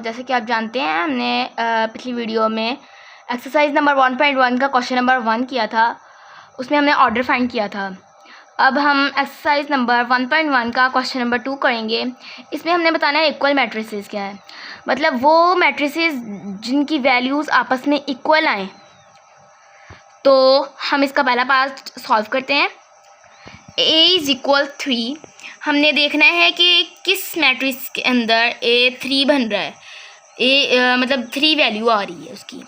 जैसे कि आप जानते हैं हमने पिछली वीडियो में एक्सरसाइज नंबर 1.1 का क्वेश्चन नंबर 1 किया था, उसमें हमने ऑर्डर फाइंड किया था। अब हम एक्सरसाइज नंबर 1.1 का क्वेश्चन नंबर 2 करेंगे। इसमें हमने बताना है इक्वल मैट्रिसेस क्या है, मतलब वो मैट्रिसेस जिनकी वैल्यूज़ आपस में इक्वल आएँ। तो हम इसका पहला पार्ट सॉल्व करते हैं। a is equal 3। हमने देखना है कि किस मैट्रिक्स के अंदर a 3 बन रहा है, मतलब 3 वैल्यू आ रही है उसकी।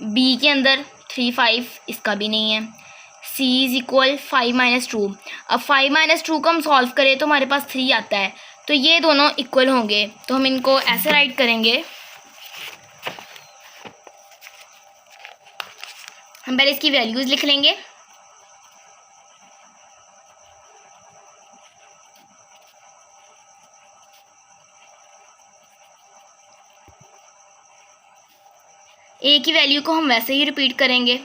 b के अंदर 3 5, इसका भी नहीं है। c is equal 5 - 2। अब 5 - 2 को हम सॉल्व करें तो हमारे पास 3 आता है, तो ये दोनों इक्वल होंगे। तो हम इनको ऐसे राइट करेंगे। हम पहले इसकी वैल्यूज़ लिख लेंगे। a की वैल्यू को हम वैसे ही रिपीट करेंगे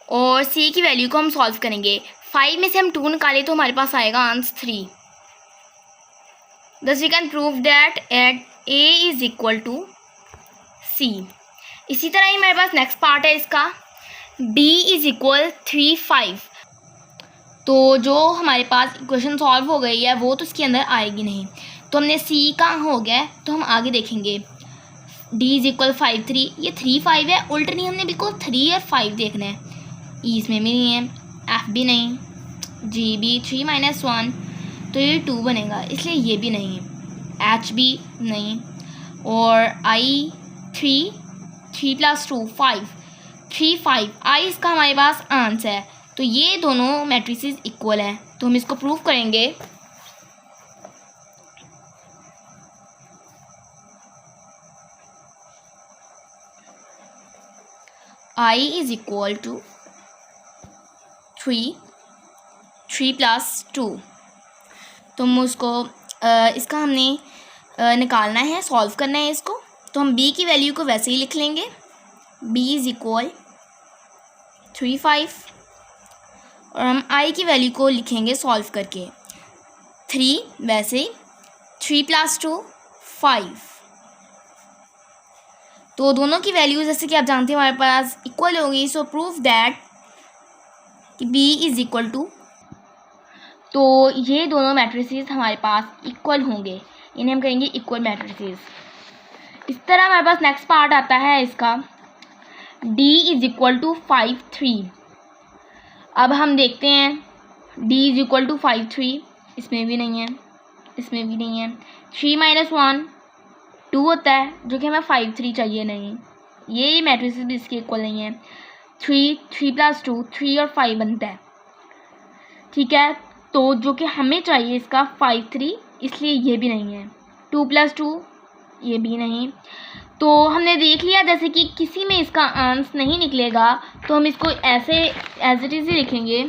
और c की वैल्यू को हम सॉल्व करेंगे। 5 में से हम 2 निकालें तो हमारे पास आएगा answer 3। Thus we can prove that at a is equal to c। इसी तरह ही मेरे पास नेक्स्ट पार्ट है इसका, b इज़ इक्वल 3 5। तो जो हमारे पास इक्वेशन सॉल्व हो गई है वो तो इसके अंदर आएगी नहीं, तो हमने c कहाँ हो गया है, तो हम आगे देखेंगे। d इज़ इक्वल 5 3, ये 3 5 है, उल्टा नहीं, हमने बिल्कुल 3 और 5 देखना है। e इसमें भी नहीं है, f भी नहीं, g भी 3 - 1, तो ये 2 बनेगा, इसलिए ये भी नहीं है। h भी नहीं, और i 3 3 + 2 5 3 5, i इसका हमारे पास आंसर है। तो ये दोनों मैट्रिसेस इक्वल हैं, तो हम इसको प्रूव करेंगे। i is equal to 3 3 + 2। तो हम उसको इसका हमने निकालना है, सॉल्व करना है इसको। तो हम b की वैल्यू को वैसे ही लिख लेंगे। b इज़ इक्वल 3 5 और हम i की वैल्यू को लिखेंगे सॉल्व करके। 3 वैसे ही, 3 + 2 5। तो दोनों की वैल्यू जैसे कि आप जानते हैं हमारे पास इक्वल होगी। सो प्रूव दैट कि b इज़ इक्वल टू, तो ये दोनों मैट्रिसेस हमारे पास इक्वल होंगे, इन्हें हम कहेंगे इक्वल मैट्रिसेस। इस तरह हमारे पास नेक्स्ट पार्ट आता है इसका, d इज़ इक्वल टू 5 3। अब हम देखते हैं d इज़ इक्वल टू 5 3, इसमें भी नहीं है, इसमें भी नहीं है। 3 - 1 2 होता है, जो कि हमें 5 3 चाहिए नहीं, ये मैट्रिसेस भी इसके इक्वल नहीं है। 3 3 + 2 3 और 5 बनता है, ठीक है। तो जो कि हमें चाहिए इसका 5 3, इसलिए ये भी नहीं है। 2 + 2 ये भी नहीं। तो हमने देख लिया जैसे कि किसी में इसका आंसर नहीं निकलेगा, तो हम इसको ऐसे एज इट इज़ ही लिखेंगे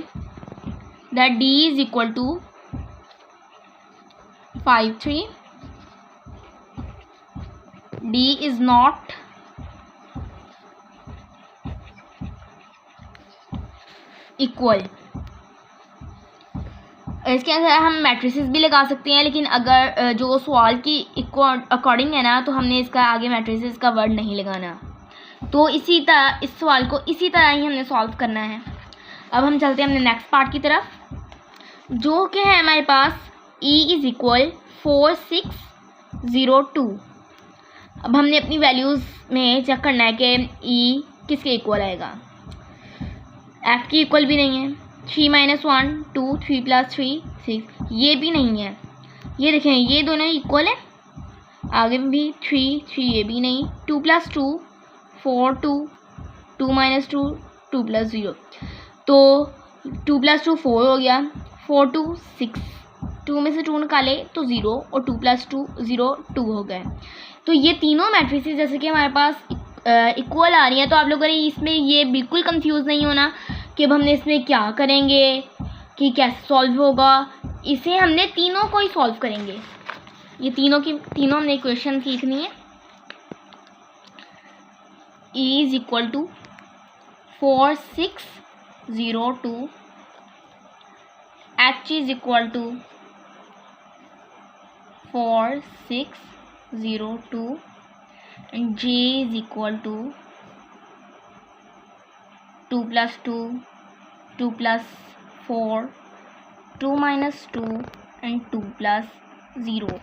that d is equal to 5 3, d is not equal. इसके अंदर हम मैट्रिसेस भी लगा सकते हैं, लेकिन अगर जो सवाल की अकॉर्डिंग है ना, तो हमने इसका आगे मैट्रिसेस का वर्ड नहीं लगाना। तो इसी तरह इस सवाल को इसी तरह ही हमने सॉल्व करना है। अब हम चलते हैं हमने नेक्स्ट पार्ट की तरफ, जो कि है हमारे पास e इज़ इक्वल 4 6 0 2। अब हमने अपनी वैल्यूज़ में चेक करना है कि e किसके इक्वल आएगा। f की इक्वल भी नहीं है। 3 - 1 2 3 + 3 6, ये भी नहीं है। ये देखें, ये दोनों इक्वल है, आगे भी 3 3, ये भी नहीं। 2 + 2 4 2 2 - 2 2 + 0, तो 2 + 2 4 हो गया, 4 2 6, 2 में से 2 निकाले तो 0 और 2 + 2 0 2 हो गए। तो ये तीनों मैट्रिसेस जैसे कि हमारे पास इक्वल आ रही है। तो आप लोगों ने इसमें ये बिल्कुल कंफ्यूज नहीं होना कि अब हमने इसमें क्या करेंगे, कि कैसे सॉल्व होगा। इसे हमने तीनों को ही सॉल्व करेंगे, ये तीनों हमने इक्वेशन सीखनी है। e is equal to 4 6 0 2, h is equal to 4 6 0 2 and j is equal to 2 plus 2 2 plus 4 2 minus 2 and 2 plus 0।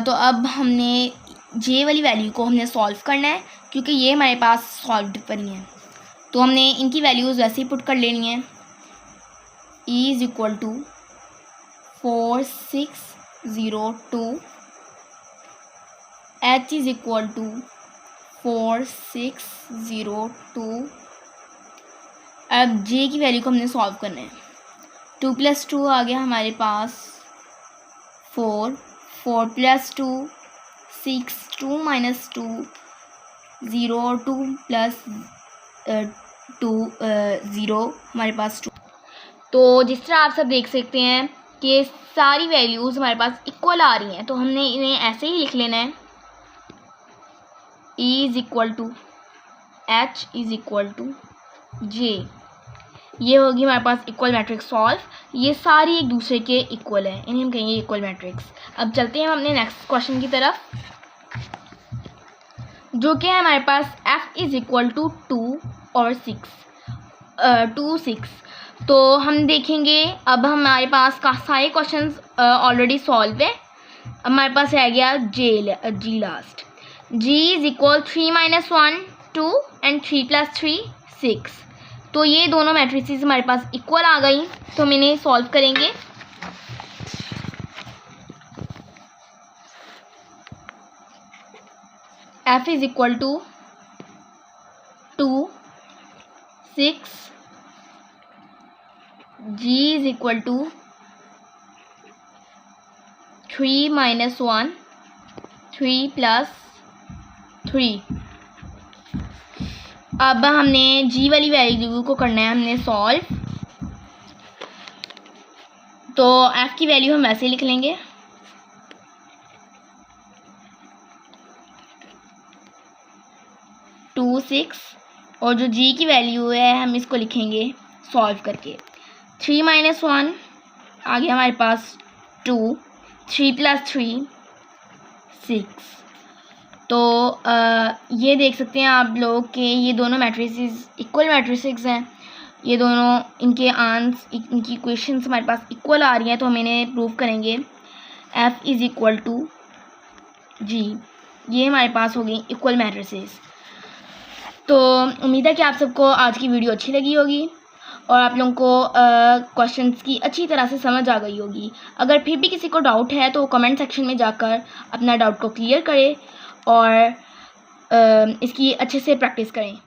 तो अब हमने जे वाली वैल्यू को हमने सॉल्व करना है क्योंकि ये हमारे पास सॉल्व पर ही है, तो हमने इनकी वैल्यूज़ वैसे ही पुट कर लेनी है। e is equal to 4 6 0 2, h is equal to 4 6 0 2। अब j की वैल्यू को हमने सॉल्व करना है। 2 plus 2 आ गया हमारे पास 4 4 plus 2 6 2 minus 2 0 2 plus 2 0 हमारे पास 2। तो जिस तरह आप सब देख सकते हैं कि सारी वैल्यूज़ हमारे पास इक्वल आ रही हैं, तो हमने इन्हें ऐसे ही लिख लेना है। e is equal to h is equal to j। ये होगी हमारे पास इक्वल मैट्रिक्स सॉल्व। ये सारी एक दूसरे के इक्वल है, इन्हें हम कहेंगे इक्वल मैट्रिक्स। अब चलते हैं हम अपने नेक्स्ट क्वेश्चन की तरफ, जो कि है हमारे पास f इज़ इक्वल टू 2 और 2 6। तो हम देखेंगे अब हमारे पास का सारे क्वेश्चंस ऑलरेडी सॉल्व है। अब हमारे पास रह गया g last. g is equal 3 minus 1 2 and 3 plus 3 6। तो ये दोनों मैट्रिसेस हमारे पास इक्वल आ गई, तो हम इन्हें सॉल्व करेंगे। f is equal to 2 6, g is equal to 3 minus 1 3 plus 3। अब हमने g वाली वैल्यू को करना है हमने सॉल्व। तो f की वैल्यू हम ऐसे लिख लेंगे 2 6, और जो g की वैल्यू है हम इसको लिखेंगे सॉल्व करके। 3 minus 1 आ गया हमारे पास 2, 3 plus 3 6। तो ये देख सकते हैं आप लोग कि ये दोनों मैट्रिसेस इक्वल मैट्रिसेस हैं। ये दोनों इनकी इक्वेशंस हमारे पास इक्वल आ रही हैं, तो हम इन्हें प्रूव करेंगे। f is equal to g, ये हमारे पास हो गई इक्वल मैट्रिसेस। तो उम्मीद है कि आप सबको आज की वीडियो अच्छी लगी होगी और आप लोगों को क्वेश्चंस की अच्छी तरह से समझ आ गई होगी। अगर फिर भी किसी को डाउट है तो कमेंट सेक्शन में जाकर अपना डाउट को क्लियर करें और इसकी अच्छे से प्रैक्टिस करें।